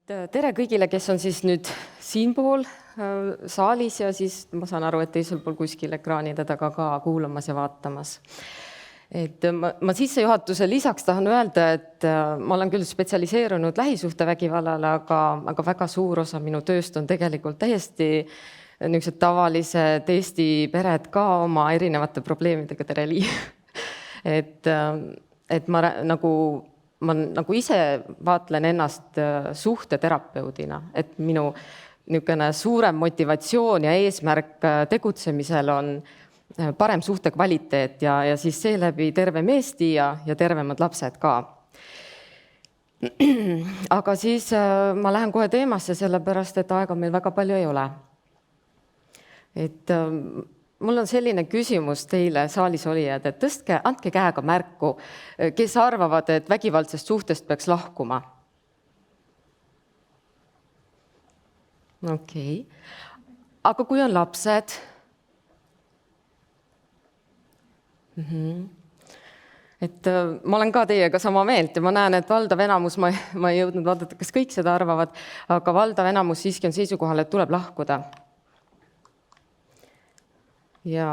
Tere kõigile, kes on siis nüüd siinpool saalis ja siis ma saan aru, et teisel pool kuskil ekraanide taga ka kuulamas ja vaatamas. Ma sissejuhatuse lisaks tahan öelda, et ma olen küll spetsialiseerunud lähisuhtevägivallale, aga väga suur osa minu tööst on tegelikult täiesti niisugused tavalised Eesti pered ka oma erinevate probleemidega tereli. Et ma nagu ise vaatlen ennast suhteterapeudina, et minu niisugune suurem motivatsioon ja eesmärk tegutsemisel on parem suhte kvaliteet ja siis seeläbi tervem Eesti ja tervemad lapsed ka. Aga siis ma lähen kohe teemasse, sellepärast et aega meil väga palju ei ole. Mul on selline küsimus teile, saalis olijad, et andke käega märku, kes arvavad, et vägivaldsest suhtest peaks lahkuma. Okei. Aga kui on lapsed? Ma olen ka teiega sama meelt ja ma näen, et valdav enamus, ma ei jõudnud vaadata, kas kõik seda arvavad, aga valdav enamus siiski on seisukohal, et tuleb lahkuda. Ja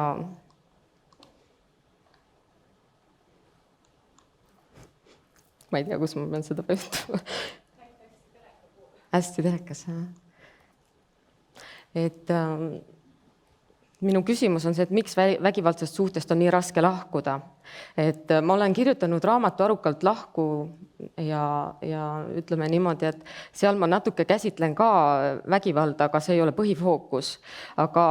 ma ei tea, kus ma pean seda pöötama. Hästi telekas, minu küsimus on see, et miks vägivaldsest suhtest on nii raske lahkuda. Ma olen kirjutanud raamatu Arukalt lahku ja ütleme niimoodi, et seal ma natuke käsitlen ka vägivalda, aga see ei ole põhifookus. Aga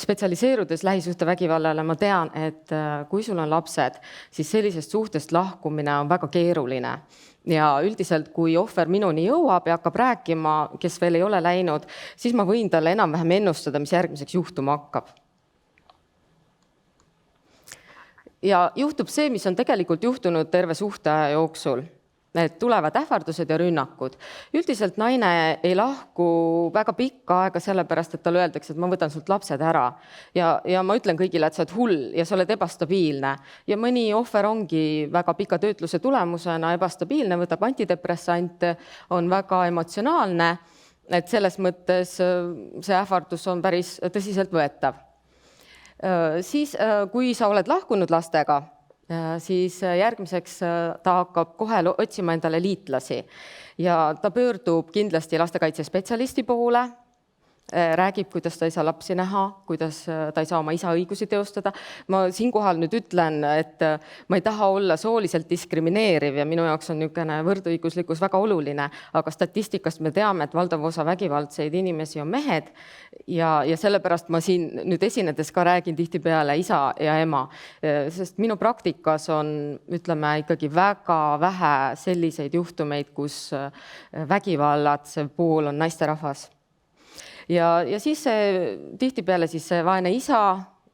spetsialiseerudes lähisuhtevägivallale ma tean, et kui sul on lapsed, siis sellisest suhtest lahkumine on väga keeruline. Ja üldiselt, kui ohver minuni jõuab ja hakkab rääkima, kes veel ei ole läinud, siis ma võin talle enam-vähem ennustada, mis järgmiseks juhtuma hakkab. Ja juhtub see, mis on tegelikult juhtunud terve suhteaja jooksul. Need tulevad ähvardused ja rünnakud. Üldiselt naine ei lahku väga pikka aega sellepärast, et talle öeldakse, et ma võtan sult lapsed ära. Ja ma ütlen kõigile, et sa oled hull ja sa oled ebastabiilne. Ja mõni ohver ongi väga pika töötluse tulemusena ebastabiilne, võtab antidepressante, on väga emotsionaalne, et selles mõttes see ähvardus on päris tõsiselt võetav. Siis, kui sa oled lahkunud lastega, siis järgmiseks ta hakkab kohe otsima endale liitlasi ja ta pöördub kindlasti lastekaitsespetsialisti poole, räägib, kuidas ta ei saa lapsi näha, kuidas ta ei saa oma isa õigusi teostada. Ma siinkohal nüüd ütlen, et ma ei taha olla sooliselt diskrimineeriv ja minu jaoks on niisugune võrdõiguslikkus väga oluline, aga statistikast me teame, et valdav osa vägivaldseid inimesi on mehed ja sellepärast ma siin nüüd esinedes ka räägin tihtipeale isa ja ema, sest minu praktikas on, ütleme, ikkagi väga vähe selliseid juhtumeid, kus vägivallatsev pool on naisterahvas. Ja siis tihtipeale siis see vaene isa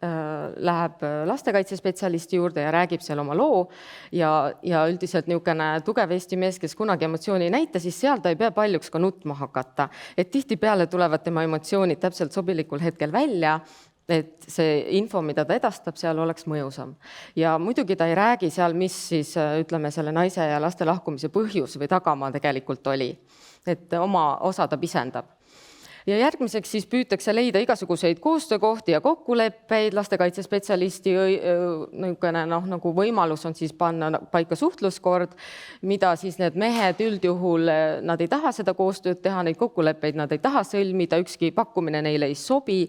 läheb lastekaitsespetsialisti juurde ja räägib seal oma loo ja üldiselt niisugune tugev Eesti mees, kes kunagi emotsiooni ei näita, siis seal ta ei pea paljuks ka nutma hakata. Et tihtipeale tulevad tema emotsioonid täpselt sobilikul hetkel välja, et see info, mida ta edastab, seal oleks mõjusam. Ja muidugi ta ei räägi seal, mis siis, ütleme, selle naise ja laste lahkumise põhjus või tagamaa tegelikult oli. Et oma osa ta pisendab. Ja järgmiseks siis püütakse leida igasuguseid koostöökohti ja kokkuleppeid. Lastekaitsespetsialisti nagu võimalus on siis panna paika suhtluskord, mida siis need mehed üldjuhul, nad ei taha seda koostööd teha, neid kokkuleppeid nad ei taha sõlmida, ükski pakkumine neile ei sobi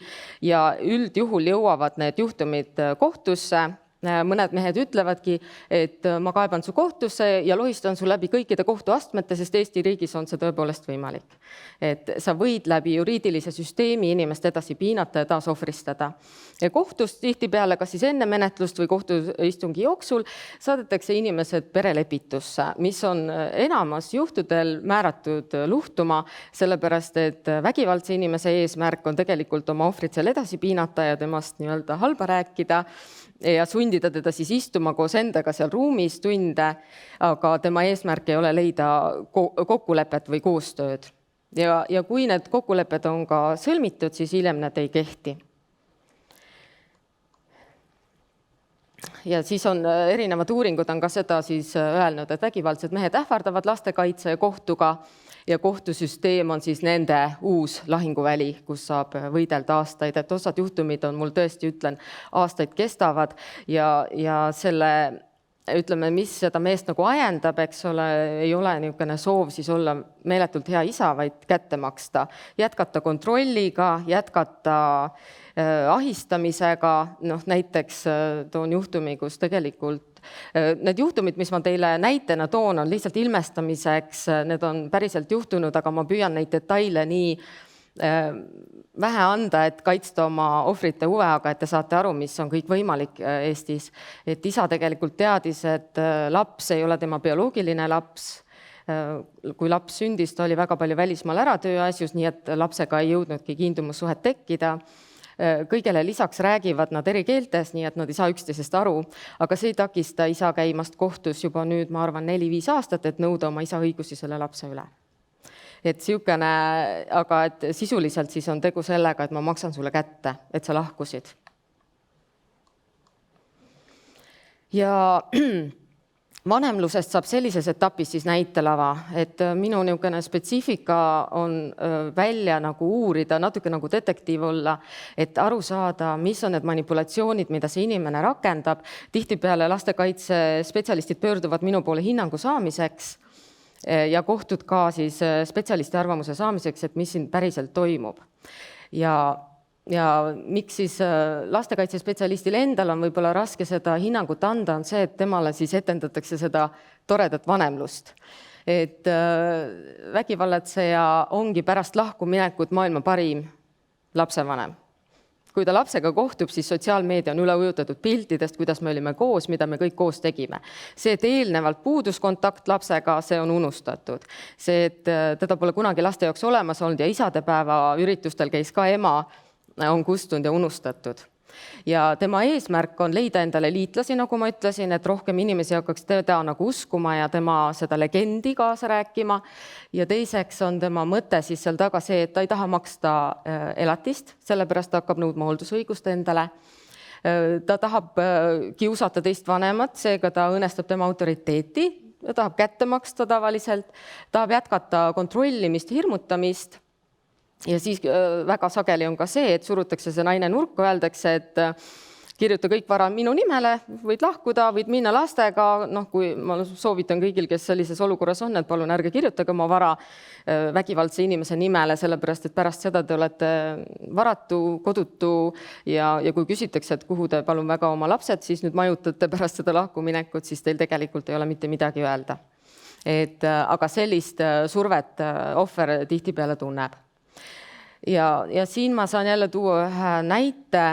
ja üldjuhul jõuavad need juhtumid kohtusse. Mõned mehed ütlevadki, et ma kaeban su kohtusse ja lohistan su läbi kõikide kohtuastmete, sest Eesti riigis on see tõepoolest võimalik. Et sa võid läbi juriidilise süsteemi inimest edasi piinata ja taas ohvristada. Ja kohtust tihtipeale, kas siis enne menetlust või kohtuistungi jooksul, saadetakse inimesed perelepitusse, mis on enamas juhtudel määratud luhtuma, sellepärast et vägivaldse inimese eesmärk on tegelikult oma ohvrit seal edasi piinata ja temast nii-öelda halba rääkida ja sundida teda siis istuma koos endaga seal ruumis tunde, aga tema eesmärk ei ole leida kokkulepet või koostööd. Ja kui need kokkulepped on ka sõlmitud, siis hiljem need ei kehti. Ja siis on erinevad uuringud on ka seda siis öelnud, et vägivaldsed mehed ähvardavad lastekaitse kohtuga ja kohtusüsteem on siis nende uus lahinguväli, kus saab võidelda aastaid, et osad juhtumid on mul tõesti, ütlen, aastaid kestavad ja selle, ütleme, mis seda meest nagu ajendab, eks ole, ei ole niisugune soov siis olla meeletult hea isa, vaid kätte maksta, jätkata kontrolliga, jätkata ahistamisega, noh näiteks toon juhtumi, kus tegelikult need juhtumid, mis ma teile näitena toon, on lihtsalt ilmestamiseks, need on päriselt juhtunud, aga ma püüan neid detaile nii vähe anda, et kaitsta oma ohvrite huve, aga et te saate aru, mis on kõik võimalik Eestis. Et isa tegelikult teadis, et laps ei ole tema bioloogiline laps. Kui laps sündis, ta oli väga palju välismaal ära tööasjus, nii et lapsega ei jõudnudki kiindumussuhet tekkida. Kõigele lisaks räägivad nad eri keeltes, nii et nad ei saa üksteisest aru, aga see ei takista isa käimast kohtus juba nüüd, ma arvan, 4-5 aastat, et nõuda oma isa õigusi selle lapse üle. Et siukene, aga et sisuliselt siis on tegu sellega, et ma maksan sulle kätte, et sa lahkusid. Ja vanemlusest saab sellises etapis siis näitelava, et minu niisugune spetsiifika on välja nagu uurida, natuke nagu detektiiv olla, et aru saada, mis on need manipulatsioonid, mida see inimene rakendab. Tihtipeale lastekaitsespetsialistid pöörduvad minu poole hinnangu saamiseks ja kohtud ka siis spetsialisti arvamuse saamiseks, et mis siin päriselt toimub. Ja miks siis lastekaitsespetsialistil endal on võib-olla raske seda hinnangut anda, on see, et temale siis etendatakse seda toredat vanemlust. Et vägivallatseja ongi pärast lahkuminekut maailma parim lapsevanem. Kui ta lapsega kohtub, siis sotsiaalmeedia on üle ujutatud piltidest, kuidas me olime koos, mida me kõik koos tegime. See, et eelnevalt puudus kontakt lapsega, see on unustatud. See, et teda pole kunagi laste jaoks olemas olnud ja isadepäeva üritustel käis ka ema, on kustunud ja unustatud. Ja tema eesmärk on leida endale liitlasi, nagu ma ütlesin, et rohkem inimesi hakkaks teda nagu uskuma ja tema seda legendi kaasa rääkima. Ja teiseks on tema mõte siis seal taga see, et ta ei taha maksta elatist, sellepärast ta hakkab nõudma hooldusõigust endale. Ta tahab kiusata teist vanemat, seega ta õõnestab tema autoriteeti, ta tahab kätte maksta tavaliselt, tahab jätkata kontrollimist, hirmutamist. Ja siis väga sageli on ka see, et surutakse see naine nurka, öeldakse, et kirjuta kõik vara minu nimele, võid lahkuda, võid minna lastega. Noh, kui ma soovitan kõigil, kes sellises olukorras on, et palun ärge kirjutage oma vara vägivaldse inimese nimele, sellepärast, et pärast seda te olete varatu, kodutu ja kui küsitakse, et kuhu te palun väga oma lapsed, siis nüüd majutate pärast seda lahkuminekut, siis teil tegelikult ei ole mitte midagi öelda. Aga sellist survet ohver tihtipeale tunneb. Ja siin ma saan jälle tuua ühe näite.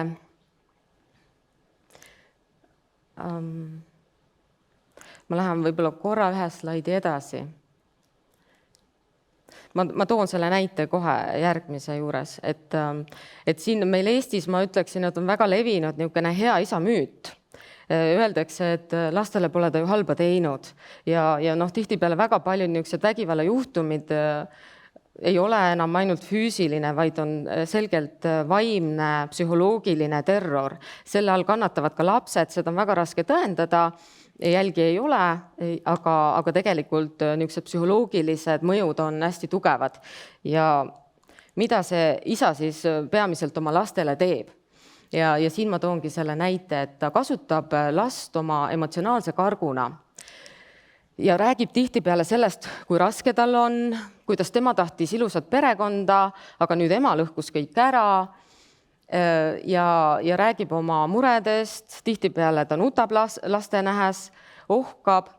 Ma lähen võib-olla korra ühe slaidi edasi. Ma toon selle näite kohe järgmise juures, et siin meil Eestis ma ütleksin, et on väga levinud niisugune hea isa müüt. Öeldakse, et lastele pole ta ju halba teinud ja tihtipeale väga palju niisugused vägivalla juhtumid ei ole enam ainult füüsiline, vaid on selgelt vaimne, psühholoogiline terror. Selle all kannatavad ka lapsed, seda on väga raske tõendada, jälgi ei ole, aga tegelikult niisugused psühholoogilised mõjud on hästi tugevad. Ja mida see isa siis peamiselt oma lastele teeb? Ja siin ma toongi selle näite, et ta kasutab last oma emotsionaalse karguna. Ja räägib tihtipeale sellest, kui raske tal on, kuidas tema tahtis ilusat perekonda, aga nüüd ema lõhkus kõik ära ja räägib oma muredest, tihtipeale ta nutab laste nähes, ohkab,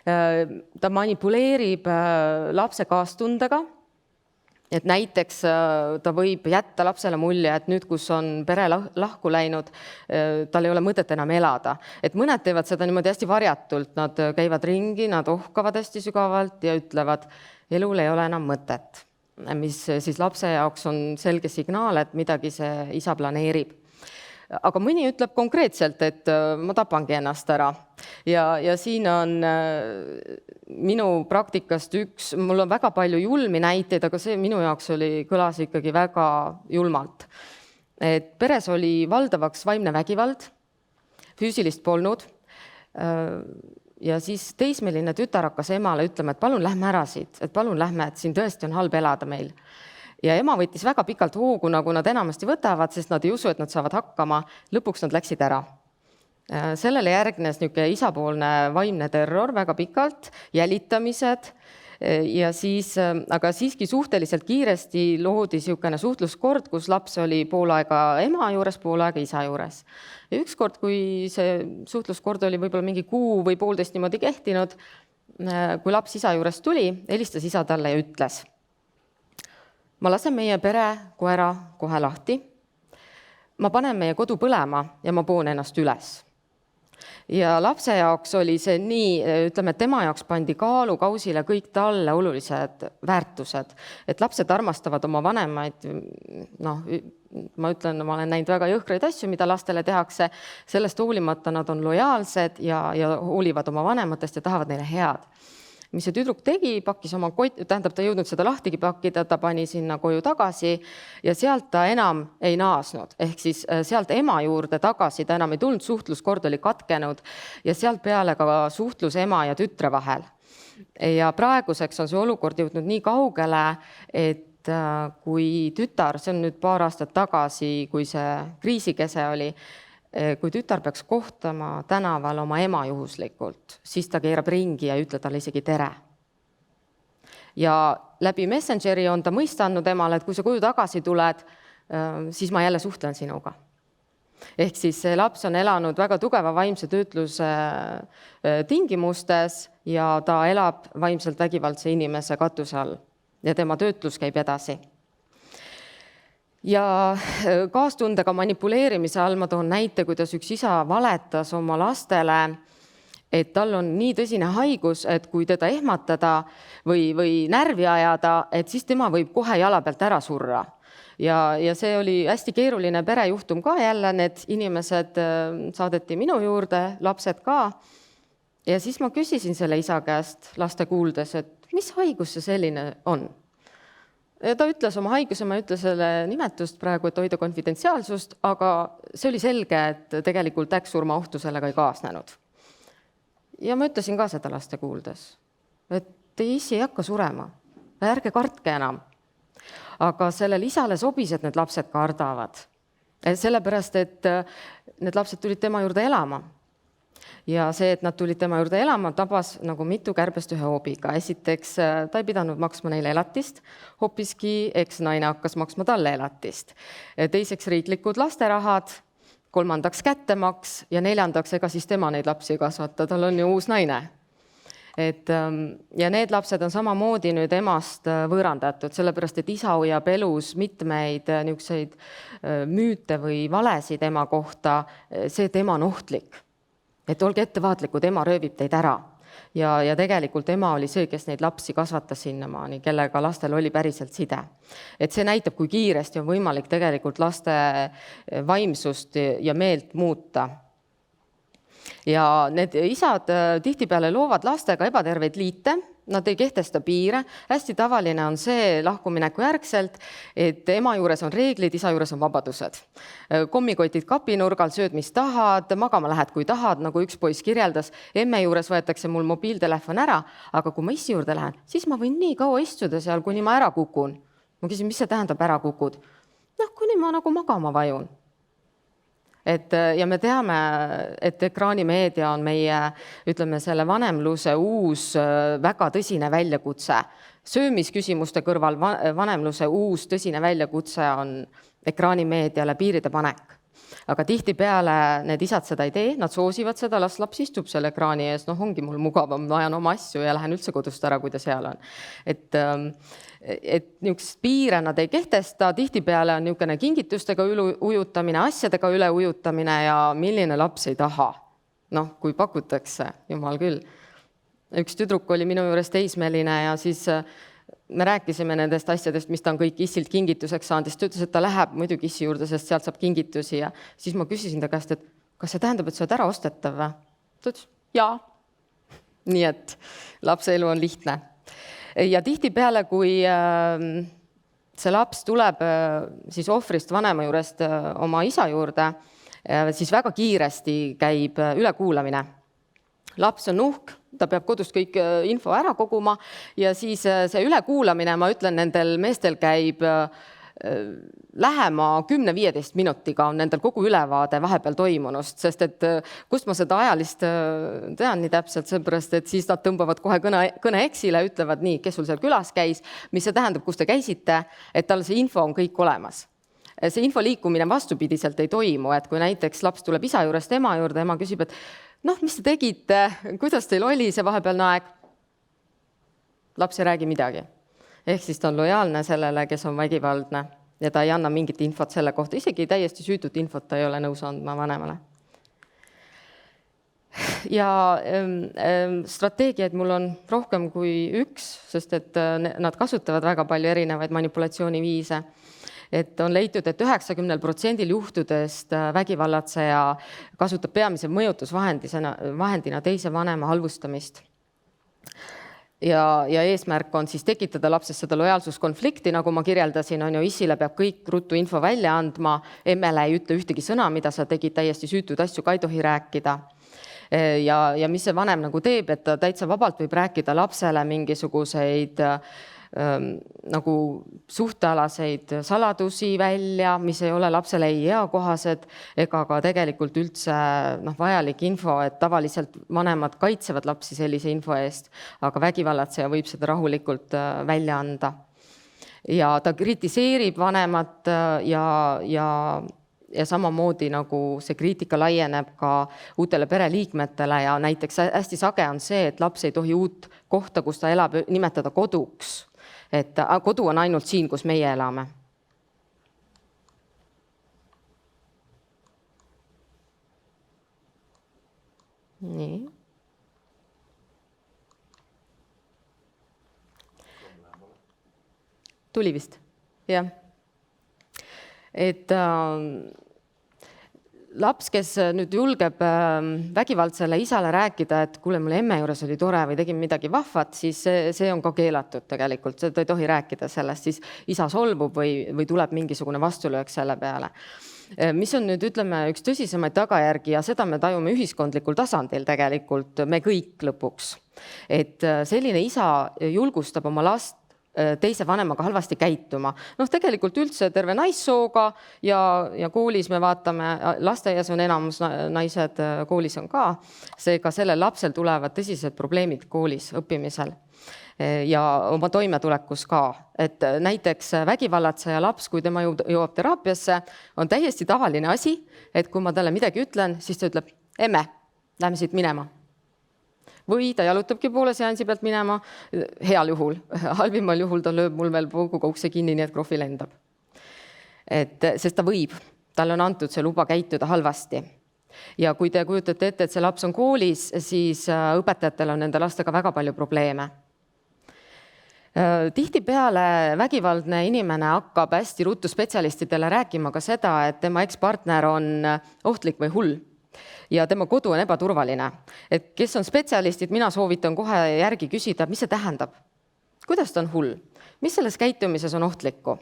ta manipuleerib lapse kaastundega, et näiteks ta võib jätta lapsele mulje, et nüüd, kus on pere lahku läinud, tal ei ole mõtet enam elada. Et mõned teevad seda niimoodi hästi varjatult, nad käivad ringi, nad ohkavad hästi sügavalt ja ütlevad, elul ei ole enam mõtet, mis siis lapse jaoks on selge signaal, et midagi see isa planeerib. Aga mõni ütleb konkreetselt, et ma tapangi ennast ära. Ja siin on minu praktikast mul on väga palju julmi näiteid, aga see minu jaoks kõlas ikkagi väga julmalt. Et peres oli valdavaks vaimne vägivald, füüsilist polnud. ja siis teismeline tütar hakkas emale ütlema, et palun lähme ära siit, et palun lähme, et siin tõesti on halb elada meil. Ja ema võttis väga pikalt hoogu, nagu nad enamasti võtavad, sest nad ei usu, et nad saavad hakkama. Lõpuks nad läksid ära. Sellele järgnes niisugune isapoolne vaimne terror väga pikalt, jälitamised ja siis, aga siiski suhteliselt kiiresti loodi niisugune suhtluskord, kus laps oli pool aega ema juures, pool aega isa juures. Ja ükskord, kui see suhtluskord oli võib-olla mingi kuu või poolteist niimoodi kehtinud, kui laps isa juures tuli, helistas isa talle ja ütles: ma lasen meie pere koera kohe lahti, ma panen meie kodu põlema ja ma poon ennast üles. Ja lapse jaoks oli see nii, ütleme, et tema jaoks pandi kaalukausile kõik talle olulised väärtused, et lapsed armastavad oma vanemaid, ma ütlen, ma olen näinud väga jõhkraid asju, mida lastele tehakse, sellest hoolimata nad on lojaalsed ja hoolivad oma vanematest ja tahavad neile head. Mis see tüdruk tegi, pakkis oma ta ei jõudnud seda lahtigi pakkida, ta pani sinna koju tagasi ja sealt ta enam ei naasnud. Ehk siis sealt ema juurde tagasi ta enam ei tulnud, suhtluskord oli katkenud ja sealt peale ka suhtlus ema ja tütre vahel. Ja praeguseks on see olukord jõudnud nii kaugele, et kui tütar, see on nüüd paar aastat tagasi, kui see kriisikese oli, kui tütar peaks kohtama tänaval oma ema juhuslikult, siis ta keerab ringi ja ütle talle isegi tere. Ja läbi Messengeri on ta mõista andnud emale, et kui sa koju tagasi tuled, siis ma jälle suhtlen sinuga. Ehk siis see laps on elanud väga tugeva vaimse töötluse tingimustes ja ta elab vaimselt vägivaldse inimese katuse all ja tema töötlus käib edasi. Ja kaastundega manipuleerimise all ma toon näite, kuidas üks isa valetas oma lastele, et tal on nii tõsine haigus, et kui teda ehmatada või närvi ajada, et siis tema võib kohe jala pealt ära surra. Ja see oli hästi keeruline perejuhtum ka jälle, need inimesed saadeti minu juurde, lapsed ka. Ja siis ma küsisin selle isa käest laste kuuldes, et mis haigus see selline on? Ja ta ütles oma haiguse, ma ei ütle selle nimetust praegu, et hoida konfidentsiaalsust, aga see oli selge, et tegelikult äkksurma ohtu sellega ei kaasnenud. Ja ma ütlesin ka seda laste kuuldes, et teie isi ei hakka surema, ärge kartke enam. Aga sellele isale sobis, et need lapsed kardavad. Sellepärast, et need lapsed tulid tema juurde elama. Ja see, et nad tulid tema juurde elama, tabas nagu mitu kärbest ühe hoobiga. Esiteks, ta ei pidanud maksma neile elatist, hoopiski eksnaine hakkas maksma talle elatist. Teiseks riiklikud lasterahad, kolmandaks kättemaks ja neljandaks, ega siis tema neid lapsi kasvata, tal on ju uus naine. Ja need lapsed on samamoodi nüüd emast võõrandatud, sellepärast, et isa hoiab elus mitmeid niisuguseid müüte või valesid ema kohta, see, et ema on ohtlik. Et olge ettevaatlikud, ema röövib teid ära. Ja tegelikult ema oli see, kes neid lapsi kasvatas sinnamaani, kellega lastel oli päriselt side. Et see näitab, kui kiiresti on võimalik tegelikult laste vaimsust ja meelt muuta. Ja need isad tihtipeale loovad lastega ebaterveid liite, nad ei kehtesta piire. Hästi tavaline on see lahkumineku järgselt, et ema juures on reeglid, isa juures on vabadused. Kommikotid kapinurgal, sööd mis tahad, magama lähed kui tahad, nagu üks poiss kirjeldas. Emme juures võetakse mul mobiiltelefon ära, aga kui ma issi juurde lähen, siis ma võin nii kaua istuda seal, kuni ma ära kukun. Ma küsin, mis see tähendab ära kukud? Kuni ma nagu magama vajun. Ja me teame, et ekraanimeedia on meie, ütleme, selle vanemluse uus väga tõsine väljakutse. Söömisküsimuste kõrval vanemluse uus tõsine väljakutse on ekraanimeediale piiride panek. Aga tihtipeale need isad seda ei tee, nad soosivad seda, las laps istub selle ekraani ees, ongi mul mugavam, ma ajan oma asju ja lähen üldse kodust ära, kui ta seal on. Et niisugust piire nad ei kehtesta, tihtipeale on niisugune kingitustega üle ujutamine, asjadega üle ujutamine ja milline laps ei taha. Kui pakutakse, jumal küll. Üks tüdruk oli minu juures teismeline ja siis me rääkisime nendest asjadest, mis ta on kõik issilt kingituseks saanud. Ta ütles, et ta läheb muidugi issi juurde, sest sealt saab kingitusi ja siis ma küsisin ta käest, et kas see tähendab, et sa oled ära ostetav või? Ta ütles, jaa. Nii et lapse elu on lihtne. Ja tihtipeale, kui see laps tuleb siis ohvrist vanema juurest oma isa juurde, siis väga kiiresti käib ülekuulamine. laps on uhk, ta peab kodust kõik info ära koguma ja siis see ülekuulamine, ma ütlen, nendel meestel käib lähema 10-15 minutiga on nendel kogu ülevaade vahepeal toimunust, sest et kust ma seda ajalist tean nii täpselt, seepärast, et siis nad tõmbavad kohe kõne eksile, ütlevad nii, kes sul seal külas käis, mis see tähendab, kus te käisite, et tal see info on kõik olemas. See info liikumine vastupidiselt ei toimu, et kui näiteks laps tuleb isa juurest ema juurde, ema küsib, et noh, mis te tegite, kuidas teil oli see vahepealne aeg? Laps ei räägi midagi. Ehk siis ta on lojaalne sellele, kes on vägivaldne ja ta ei anna mingit infot selle kohta, isegi täiesti süütut infot ta ei ole nõus andma vanemale. Ja strateegiaid mul on rohkem kui üks, sest et nad kasutavad väga palju erinevaid manipulatsiooniviise. Et on leitud, et 90% juhtudest vägivallatseja kasutab peamise mõjutusvahendina teise vanema halvustamist. Ja eesmärk on siis tekitada lapses seda lojaalsuskonflikti, nagu ma kirjeldasin, on ju, issile peab kõik ruttu info välja andma, emmele ei ütle ühtegi sõna, mida sa tegid, täiesti süütud asju ka ei tohi rääkida. Ja mis see vanem nagu teeb, et ta täitsa vabalt võib rääkida lapsele mingisuguseid nagu suhtealaseid saladusi välja, mis ei ole lapsele ei eakohased ega ka tegelikult üldse vajalik info, et tavaliselt vanemad kaitsevad lapsi sellise info eest, aga vägivallatseja võib seda rahulikult välja anda. Ja ta kritiseerib vanemat ja samamoodi nagu see kriitika laieneb ka uutele pereliikmetele ja näiteks hästi sage on see, et laps ei tohi uut kohta, kus ta elab, nimetada koduks. Et kodu on ainult siin, kus meie elame. Nii. Tuli vist, jah. Et laps, kes nüüd julgeb vägivaldsele isale rääkida, et kuule, mul emme juures oli tore või tegin midagi vahvat, siis see on ka keelatud tegelikult, ta ei tohi rääkida sellest, siis isa solvub või tuleb mingisugune vastulöök selle peale. Mis on nüüd, ütleme, üks tõsisemaid tagajärgi ja seda me tajume ühiskondlikul tasandil tegelikult me kõik lõpuks. Et selline isa julgustab oma last teise vanemaga halvasti käituma. Tegelikult üldse terve naissooga ja koolis me vaatame, lasteaias on enamus naised, koolis on ka, seega sellel lapsel tulevad tõsised probleemid koolis õppimisel ja oma toimetulekus ka. Et näiteks vägivallatseja laps, kui tema jõuab teraapiasse, on täiesti tavaline asi, et kui ma talle midagi ütlen, siis ta ütleb, emme, lähme siit minema. Või ta jalutabki poole seansi pealt minema, heal juhul, halvimal juhul ta lööb mul veel pauguga ukse kinni, nii et krohvi lendab. Sest ta võib, tal on antud see luba käituda halvasti. Ja kui te kujutate ette, et see laps on koolis, siis õpetajatel on nende lastega väga palju probleeme. Tihtipeale vägivaldne inimene hakkab hästi ruttu spetsialistidele rääkima ka seda, et tema ekspartner on ohtlik või hull. Ja tema kodu on ebaturvaline. Et kes on spetsialistid, mina soovitan kohe järgi küsida, mis see tähendab? Kuidas ta on hull? Mis selles käitumises on ohtlikku?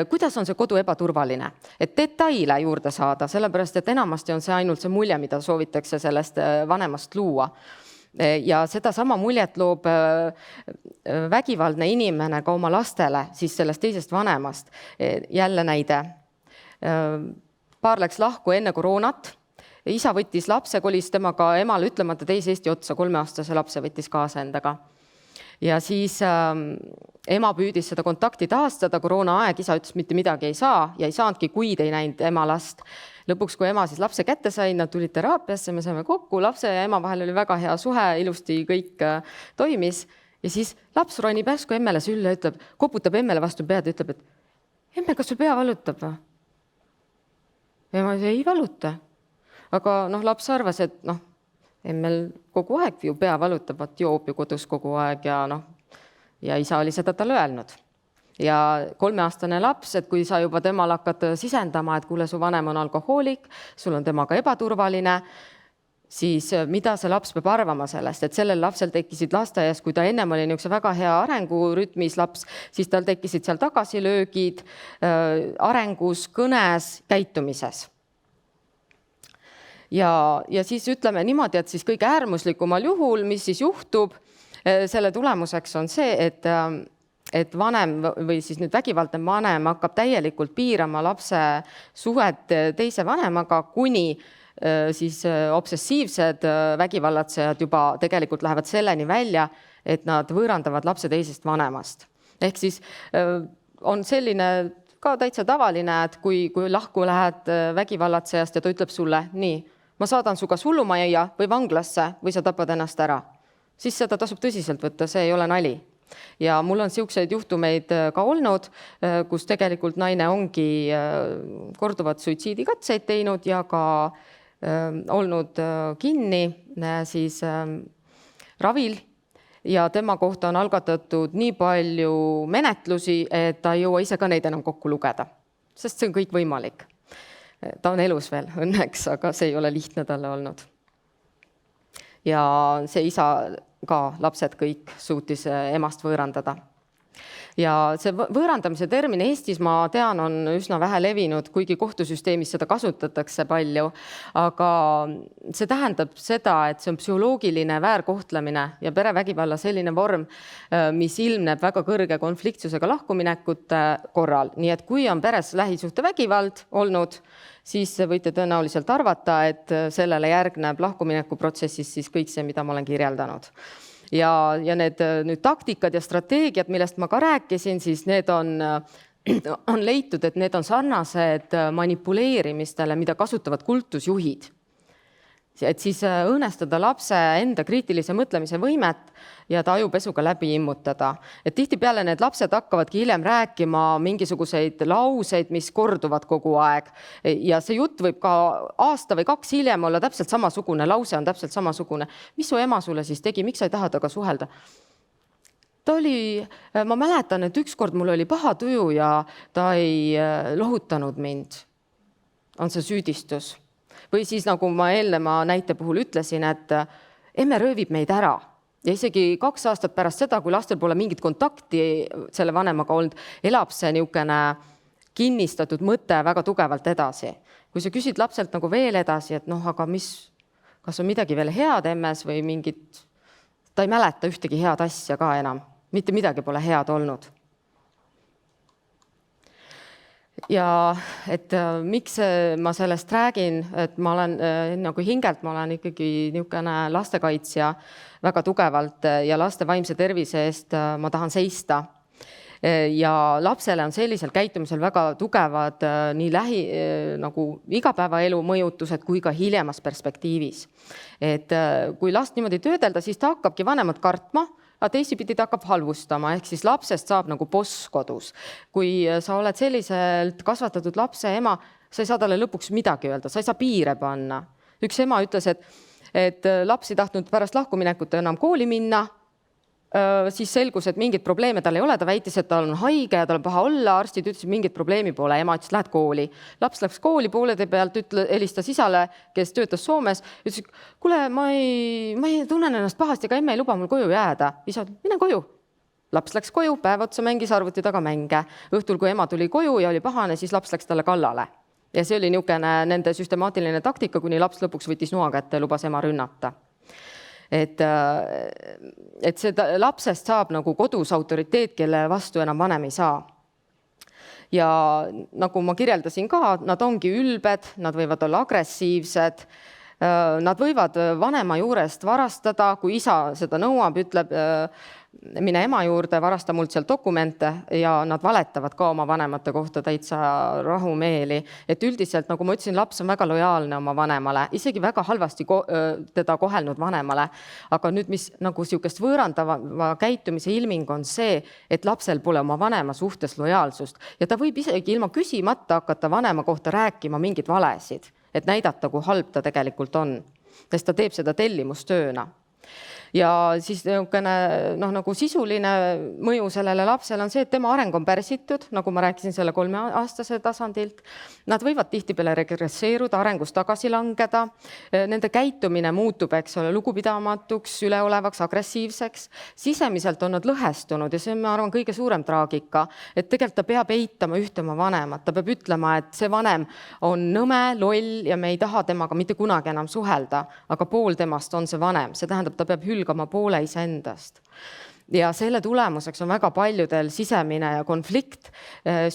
Kuidas on see kodu ebaturvaline? Et detaile juurde saada, sellepärast, et enamasti on see ainult see mulje, mida soovitakse sellest vanemast luua. Ja seda sama muljet loob vägivaldne inimene ka oma lastele, siis sellest teisest vanemast. Jälle näide. Paar läks lahku enne koroonat. Isa võttis lapse, kolis temaga emale ütlemata teise Eesti otsa, 3-aastase lapse võttis kaasa endaga. Ja siis ema püüdis seda kontakti taastada, koroona aeg, isa ütles, mitte midagi ei saa ja ei saanudki, kuid ei näinud ema last. Lõpuks, kui ema siis lapse kätte sai, nad tulid teraapiasse, me saime kokku, lapse ja ema vahel oli väga hea suhe, ilusti kõik toimis. Ja siis laps ronib järsku emmele sülle, ütleb, koputab emmele vastu pead ja ütleb, et emme, kas sul pea valutab? Ema ei valuta. Aga laps arvas, et emmel kogu aeg ju pea valutavat, joob ju kodus kogu aeg ja isa oli seda tal öelnud. Ja 3-aastane laps, et kui sa juba temal hakkad sisendama, et kuule, su vanem on alkohoolik, sul on temaga ebaturvaline, siis mida see laps peab arvama sellest, et sellel lapsel tekkisid lasteaias, kui ta ennem oli niisuguse väga hea arengurütmis laps, siis tal tekkisid seal tagasilöögid arengus, kõnes, käitumises. ja siis ütleme niimoodi, et siis kõige äärmuslikumal juhul, mis siis juhtub, selle tulemuseks on see, et vanem või siis nüüd vägivaldne vanem hakkab täielikult piirama lapse suhet teise vanemaga, kuni siis obsessiivsed vägivallatsejad juba tegelikult lähevad selleni välja, et nad võõrandavad lapse teisest vanemast. Ehk siis on selline ka täitsa tavaline, et kui lahku lähed vägivallatsejast ja ta ütleb sulle, nii, ma saadan su kas hullumajja või vanglasse või sa tapad ennast ära, siis seda tasub tõsiselt võtta, see ei ole nali. Ja mul on siukseid juhtumeid ka olnud, kus tegelikult naine ongi korduvat suitsiidikatseid teinud ja ka olnud kinni siis ravil ja tema kohta on algatatud nii palju menetlusi, et ta ei jõua ise ka neid enam kokku lugeda, sest see on kõik võimalik. Ta on elus veel õnneks, aga see ei ole lihtne talle olnud. Ja see isa ka lapsed kõik suutis emast võõrandada. Ja see võõrandamise termin Eestis, ma tean, on üsna vähe levinud, kuigi kohtusüsteemis seda kasutatakse palju, aga see tähendab seda, et see on psühholoogiline väärkohtlemine ja perevägivalla selline vorm, mis ilmneb väga kõrge konfliktsusega lahkuminekute korral. Nii et kui on peres lähisuhte vägivald olnud, siis võite tõenäoliselt arvata, et sellele järgneb lahkumineku protsessis siis kõik see, mida ma olen kirjeldanud. Ja need nüüd taktikad ja strateegiad, millest ma ka rääkisin, siis need on leitud, et need on sarnased manipuleerimistele, mida kasutavad kultusjuhid. Et siis õõnestada lapse enda kriitilise mõtlemise võimet ja ta ajupesuga läbi immutada. Et tihtipeale need lapsed hakkavadki hiljem rääkima mingisuguseid lauseid, mis korduvad kogu aeg. Ja see jutt võib ka aasta või 2 hiljem olla täpselt samasugune, lause on täpselt samasugune. Mis su ema sulle siis tegi, miks sa ei taha temaga suhelda? Ma mäletan, et ükskord mul oli paha tuju ja ta ei lohutanud mind. On see süüdistus? Või siis nagu ma eelneva näite puhul ütlesin, et emme röövib meid ära. Ja isegi 2 aastat pärast seda, kui lastel pole mingit kontakti selle vanemaga olnud, elab see niisugune kinnistatud mõte väga tugevalt edasi. Kui sa küsid lapselt nagu veel edasi, et aga kas on midagi veel head emmes või mingit, ta ei mäleta ühtegi head asja ka enam. Mitte midagi pole head olnud. Ja et miks ma sellest räägin, et ma olen nagu hingelt, ma olen ikkagi niisugune lastekaitsja väga tugevalt ja laste vaimse tervise eest ma tahan seista. Ja lapsele on sellisel käitumisel väga tugevad nii nagu igapäevaelu mõjutused kui ka hiljemas perspektiivis. Et kui last niimoodi töödelda, siis ta hakkabki vanemat kartma, aga teisipidi ta hakkab halvustama, ehk siis lapsest saab nagu boss kodus. Kui sa oled selliselt kasvatatud lapse ema, sa ei saa talle lõpuks midagi öelda, sa ei saa piire panna. Üks ema ütles, et laps ei tahtnud pärast lahkuminekut enam kooli minna, siis selgus, et mingit probleeme tal ei ole, ta väitis, et tal on haige ja tal on paha olla, arstid ütlesid, mingit probleemi pole, ema ütles, lähed kooli. Laps läks kooli, poolede pealt helistas isale, kes töötas Soomes, ütles, kuule, ma ei tunnen ennast pahasti, aga emme ei luba mul koju jääda. Isa, mine koju. Laps läks koju, päev otsa mängis arvuti taga mänge. Õhtul, kui ema tuli koju ja oli pahane, siis laps läks talle kallale. Ja see oli niisugune nende süstemaatiline taktika, kuni laps lõpuks võttis noa kätte ja lubas ema rünnata. Et seda lapsest saab nagu kodus autoriteet, kelle vastu enam vanem ei saa. Ja nagu ma kirjeldasin ka, nad ongi ülbed, nad võivad olla agressiivsed, nad võivad vanema juurest varastada, kui isa seda nõuab, ütleb, mine ema juurde, varasta mult sealt dokumente ja nad valetavad ka oma vanemate kohta täitsa rahumeeli. Et üldiselt, nagu ma ütlesin, laps on väga lojaalne oma vanemale, isegi väga halvasti teda kohelnud vanemale. Aga nüüd, mis nagu siukest võõrandava käitumise ilming on see, et lapsel pole oma vanema suhtes lojaalsust ja ta võib isegi ilma küsimata hakata vanema kohta rääkima mingid valesid, et näidata, kui halb ta tegelikult on, sest ta teeb seda tellimustööna. ja siis nagu sisuline mõju sellele lapsele on see, et tema areng on pärsitud, nagu ma rääkisin selle 3-aastase tasandilt. Nad võivad tihtipeale regresseeruda, arengus tagasi langeda. Nende käitumine muutub, eks ole, lugupidamatuks, üleolevaks, agressiivseks. Sisemiselt on nad lõhestunud ja see on, ma arvan, kõige suurem traagika, et tegelikult ta peab eitama ühte oma vanemat. Ta peab ütlema, et see vanem on nõme, loll ja me ei taha temaga mitte kunagi enam suhelda, aga pool temast on see vanem. See tähendab, ta peab hülgama poole iseendast. Ja selle tulemuseks on väga paljudel sisemine ja konflikt,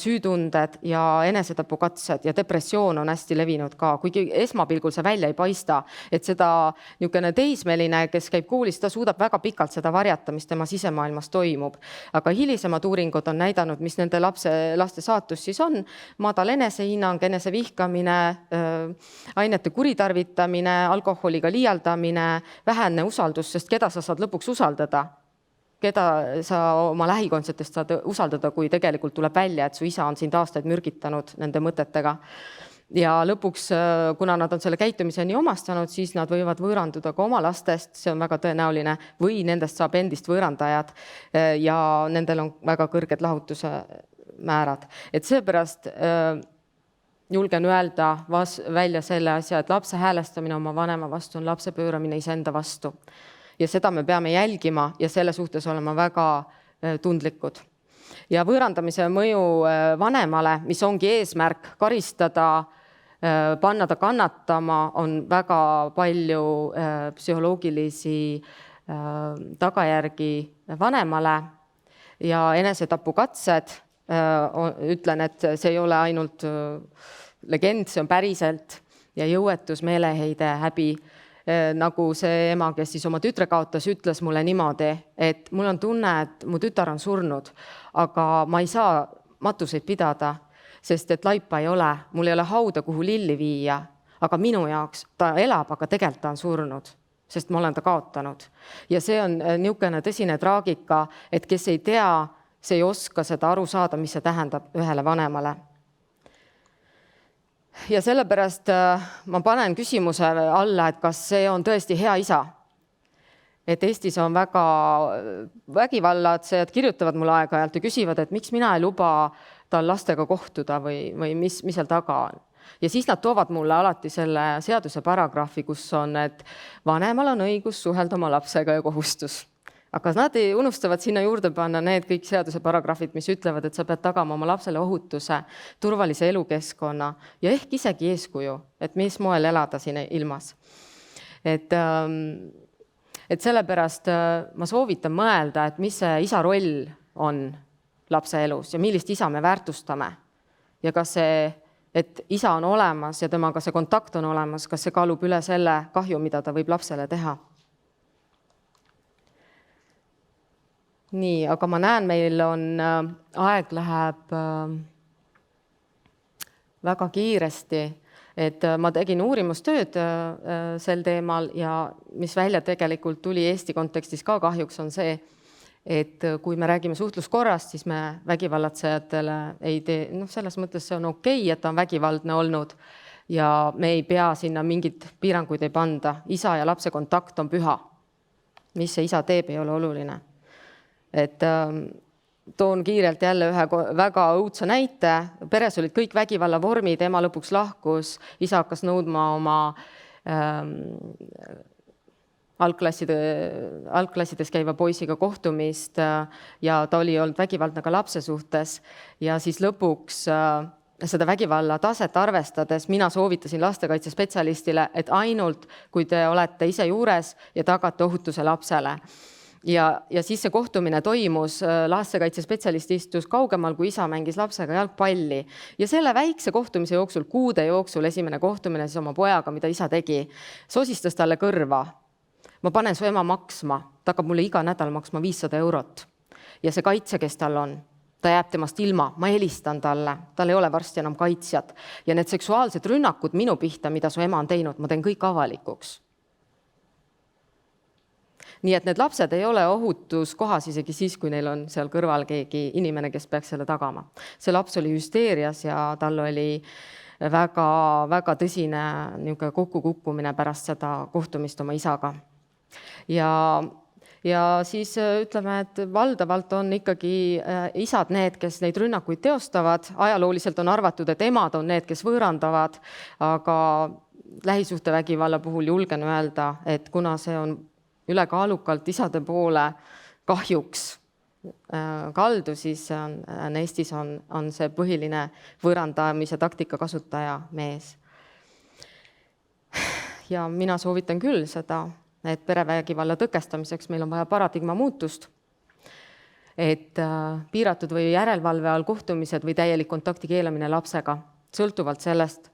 süütunded ja enesetapukatsed ja depressioon on hästi levinud ka, kuigi esmapilgul see välja ei paista, et seda niisugune teismeline, kes käib koolis, ta suudab väga pikalt seda varjata, mis tema sisemaailmas toimub. Aga hilisemad uuringud on näidanud, mis nende laste saatus siis on. Madal enesehinnang, enesevihkamine, ainete kuritarvitamine, alkoholiga liialdamine, vähene usaldus, sest keda sa saad lõpuks usaldada? Keda sa oma lähikondsetest saad usaldada, kui tegelikult tuleb välja, et su isa on sind aastaid mürgitanud nende mõtetega. Ja lõpuks, kuna nad on selle käitumiseni omastanud, siis nad võivad võõranduda ka oma lastest, see on väga tõenäoline, või nendest saab endist võõrandajad ja nendel on väga kõrged lahutuse määrad. Et seepärast julgen öelda välja selle asja, et lapse häälestamine oma vanema vastu on lapse pööramine iseenda vastu. Ja seda me peame jälgima ja selle suhtes olema väga tundlikud. Ja võõrandamise mõju vanemale, mis ongi eesmärk karistada, panna ta kannatama, on väga palju psühholoogilisi tagajärgi vanemale ja enesetapukatsed. Ütlen, et see ei ole ainult legend, see on päriselt ja jõuetus, meeleheide, häbi. Nagu see ema, kes siis oma tütre kaotas, ütles mulle niimoodi, et mul on tunne, et mu tütar on surnud, aga ma ei saa matuseid pidada, sest et laipa ei ole, mul ei ole hauda, kuhu lilli viia, aga minu jaoks ta elab, aga tegelikult ta on surnud, sest ma olen ta kaotanud. Ja see on niisugune tõsine traagika, et kes ei tea, see ei oska seda aru saada, mis see tähendab ühele vanemale. Ja sellepärast ma panen küsimuse alla, et kas see on tõesti hea isa. Et Eestis on väga vägivallatsejad, kirjutavad mulle aeg-ajalt ja küsivad, et miks mina ei luba tal lastega kohtuda või mis seal taga on. Ja siis nad toovad mulle alati selle seaduse paragrahvi, kus on, et vanemal on õigus suhelda oma lapsega ja kohustus. Aga nad unustavad sinna juurde panna need kõik seaduse paragrahvid, mis ütlevad, et sa pead tagama oma lapsele ohutuse, turvalise elukeskkonna ja ehk isegi eeskuju, et mis moel elada siin ilmas. Et sellepärast ma soovitan mõelda, et mis see isa roll on lapse elus ja millist isa me väärtustame. Ja kas see, et isa on olemas ja temaga see kontakt on olemas, kas see kaalub üle selle kahju, mida ta võib lapsele teha. Nii, aga ma näen, meil on aeg läheb väga kiiresti, et ma tegin uurimustööd sel teemal ja mis välja tegelikult tuli Eesti kontekstis ka kahjuks on see, et kui me räägime suhtluskorrast, siis me vägivallatsejatele ei tee, selles mõttes see on okei, et ta on vägivaldne olnud ja me ei pea sinna mingit piiranguid ei panda. Isa ja lapse kontakt on püha. Mis see isa teeb, ei ole oluline. Et toon kiirelt jälle ühe väga õudse näite. Peres olid kõik vägivalla vormid, ema lõpuks lahkus, isa hakkas nõudma oma algklassides käiva poisiga kohtumist ja ta oli olnud vägivaldne ka lapse suhtes ja siis lõpuks seda vägivalla taset arvestades mina soovitasin lastekaitsespetsialistile, et ainult kui te olete ise juures ja tagate ohutuse lapsele. Ja siis see kohtumine toimus, lastekaitsespetsialist istus kaugemal, kui isa mängis lapsega jalgpalli. Ja selle väikse kohtumise jooksul, kuude jooksul, esimene kohtumine siis oma pojaga, mida isa tegi, sosistas talle kõrva. Ma panen su ema maksma, ta hakkab mulle iga nädal maksma 500 €. Ja see kaitse, kes tal on, ta jääb temast ilma, ma helistan talle, tal ei ole varsti enam kaitsjat. Ja need seksuaalsed rünnakud minu pihta, mida su ema on teinud, ma teen kõik avalikuks. Nii et need lapsed ei ole ohutus kohas isegi siis, kui neil on seal kõrval keegi inimene, kes peaks selle tagama. See laps oli hüsteerias ja tal oli väga, väga tõsine kokkukukkumine pärast seda kohtumist oma isaga. Ja ja siis ütleme, et valdavalt on ikkagi isad need, kes neid rünnakuid teostavad. Ajalooliselt on arvatud, et emad on need, kes võõrandavad, aga lähisuhtevägivalla puhul julgen öelda, et kuna see on ülekaalukalt isade poole kahjuks kaldu, siis Eestis on see põhiline võõrandamise taktika kasutaja mees. Ja mina soovitan küll seda, et perevägivalla tõkestamiseks meil on vaja paradigma muutust, et piiratud või järelevalve all kohtumised või täielik kontakti keelamine lapsega, sõltuvalt sellest,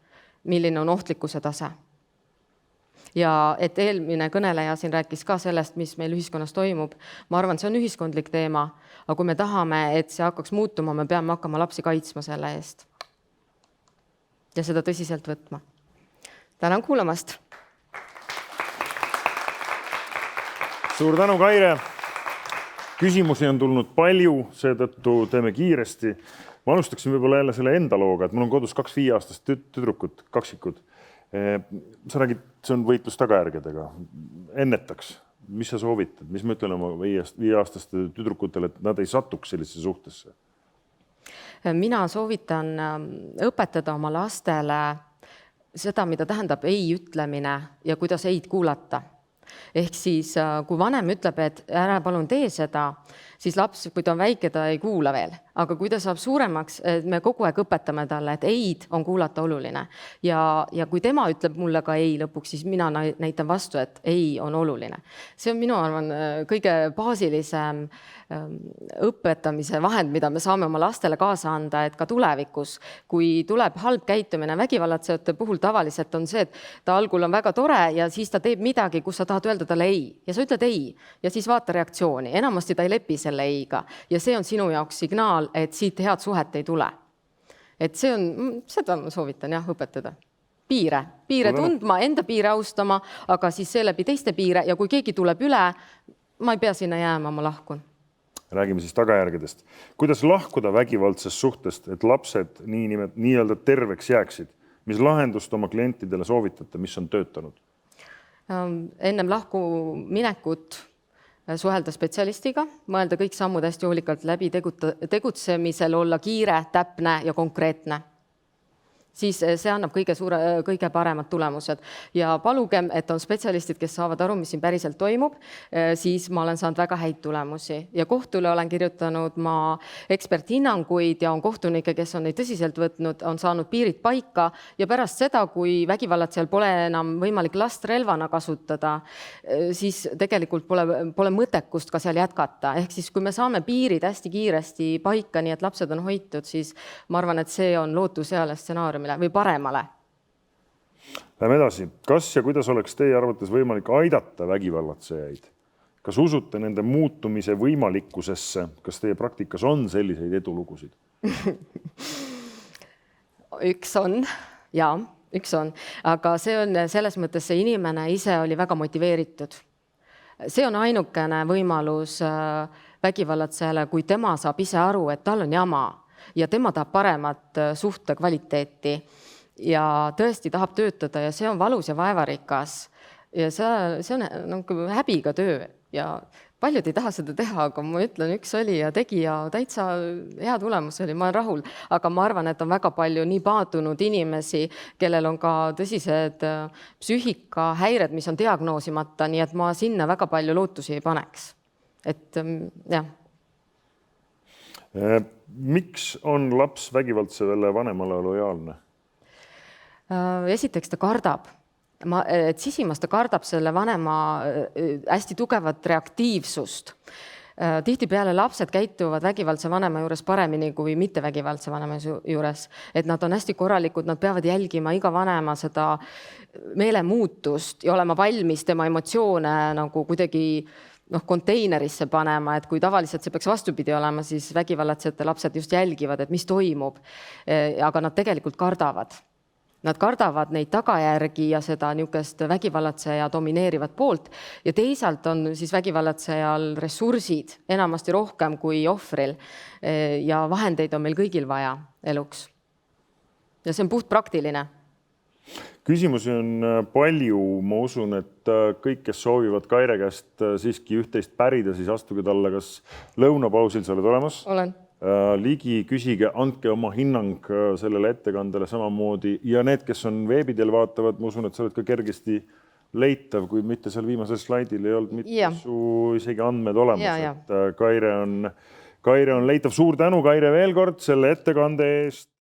milline on ohtlikkuse tase. Ja et eelmine kõneleja siin rääkis ka sellest, mis meil ühiskonnas toimub. Ma arvan, see on ühiskondlik teema, aga kui me tahame, et see hakkaks muutuma, me peame hakkama lapsi kaitsma selle eest. Ja seda tõsiselt võtma. Tänan kuulamast! Suur tänu, Kaire! Küsimusi on tulnud palju, seetõttu teeme kiiresti. Ma alustaksin võib-olla jälle selle enda looga, et mul on kodus 2 5-aastast tüdrukut, kaksikud. Sa räägid, see on võitlus tagajärgedega. Ennetaks, mis sa soovitad? Mis ma ütlen oma 5-aastaste tüdrukutele, et nad ei satuks sellisesse suhtesse? Mina soovitan õpetada oma lastele seda, mida tähendab ei ütlemine ja kuidas eid kuulata. Ehk siis, kui vanem ütleb, et ära palun tee seda, siis laps, kui ta on väike, ta ei kuula veel. Aga kui ta saab suuremaks, me kogu aeg õpetame talle, et eid on kuulata oluline. Ja kui tema ütleb mulle ka ei lõpuks, siis mina näitan vastu, et ei on oluline. See on minu arvan kõige baasilisem õpetamise vahend, mida me saame oma lastele kaasa anda, et ka tulevikus, kui tuleb halb käitumine vägivallatsejate puhul tavaliselt on see, et ta algul on väga tore ja siis ta teeb midagi, kus sa tahad öelda talle ei. Ja sa ütled ei ja siis vaata reaktsiooni. Enamasti ta ei lepi selle eiga ja see on sinu jaoks signaal, et siit head suhet ei tule. Et see on, seda ma soovitan õpetada. Piire tundma, enda piire austama, aga siis seeläbi teiste piire ja kui keegi tuleb üle, ma ei pea sinna jääma, ma lahkun. Räägime siis tagajärgedest. Kuidas lahkuda vägivaldsest suhtest, et lapsed nii-öelda terveks jääksid? Mis lahendust oma klientidele soovitate, mis on töötanud? Ennem lahku minekut suhelda spetsialistiga, mõelda kõik sammud hästi hoolikalt läbi tegutsemisel, olla kiire, täpne ja konkreetne. Siis see annab kõige paremad tulemused. Ja palugem, et on spetsialistid, kes saavad aru, mis siin päriselt toimub, siis ma olen saanud väga häid tulemusi. Ja kohtule olen kirjutanud ma eksperthinnanguid ja on kohtunikke, kes on neid tõsiselt võtnud, on saanud piirid paika ja pärast seda, kui vägivallatsejal pole enam võimalik last relvana kasutada, siis tegelikult pole mõttekust ka seal jätkata. Ehk siis, kui me saame piirid hästi kiiresti paika, nii et lapsed on hoitud, siis ma arvan, et see on lootuseale stsenaariumile või paremale. Läheme edasi. Kas ja kuidas oleks teie arvates võimalik aidata vägivallatsejaid? Kas usute nende muutumise võimalikkusesse? Kas teie praktikas on selliseid edulugusid? Üks on. Aga see on selles mõttes, see inimene ise oli väga motiveeritud. See on ainukene võimalus vägivallatsejale, kui tema saab ise aru, et tal on jama ja tema tahab paremat suhte kvaliteeti ja tõesti tahab töötada ja see on valus ja vaevarikas. Ja see on häbiga töö ja paljud ei taha seda teha, aga ma ütlen, üks oli ja tegi ja täitsa hea tulemus oli, ma olen rahul. Aga ma arvan, et on väga palju nii paadunud inimesi, kellel on ka tõsised psüühikahäired, mis on diagnoosimata, nii et ma sinna väga palju lootusi ei paneks. Et jah. Miks on laps vägivaldsevale vanemale lojaalne? Esiteks ta kardab. Sisimas ta kardab selle vanema hästi tugevat reaktiivsust. Tihtipeale lapsed käituvad vägivaldse vanema juures paremini kui mitte vägivaldse vanema juures. Et nad on hästi korralikud, nad peavad jälgima iga vanema seda meelemuutust ja olema valmis tema emotsioone nagu kuidagi konteinerisse panema, et kui tavaliselt see peaks vastupidi olema, siis vägivallatsejate lapsed just jälgivad, et mis toimub. Aga nad tegelikult kardavad. Nad kardavad neid tagajärgi ja seda niisugust vägivallatseja domineerivat poolt ja teisalt on siis vägivallatsejal ressursid enamasti rohkem kui ohvril ja vahendeid on meil kõigil vaja eluks. Ja see on puht praktiline. Küsimusi on palju, ma usun, et kõik, kes soovivad Kaire käest siiski üht-teist pärida, siis astuge talle kas lõunapausil, sa oled olemas? Olen. Ligi, küsige, andke oma hinnang sellele ettekandele samamoodi ja need, kes on veebi teel vaatavad, ma usun, et sa oled ka kergesti leitav, kui mitte seal viimasel slaidil ei olnud mitte su isegi andmed olemas, et Kaire on leitav. Suur tänu, Kaire, veel kord selle ettekande eest.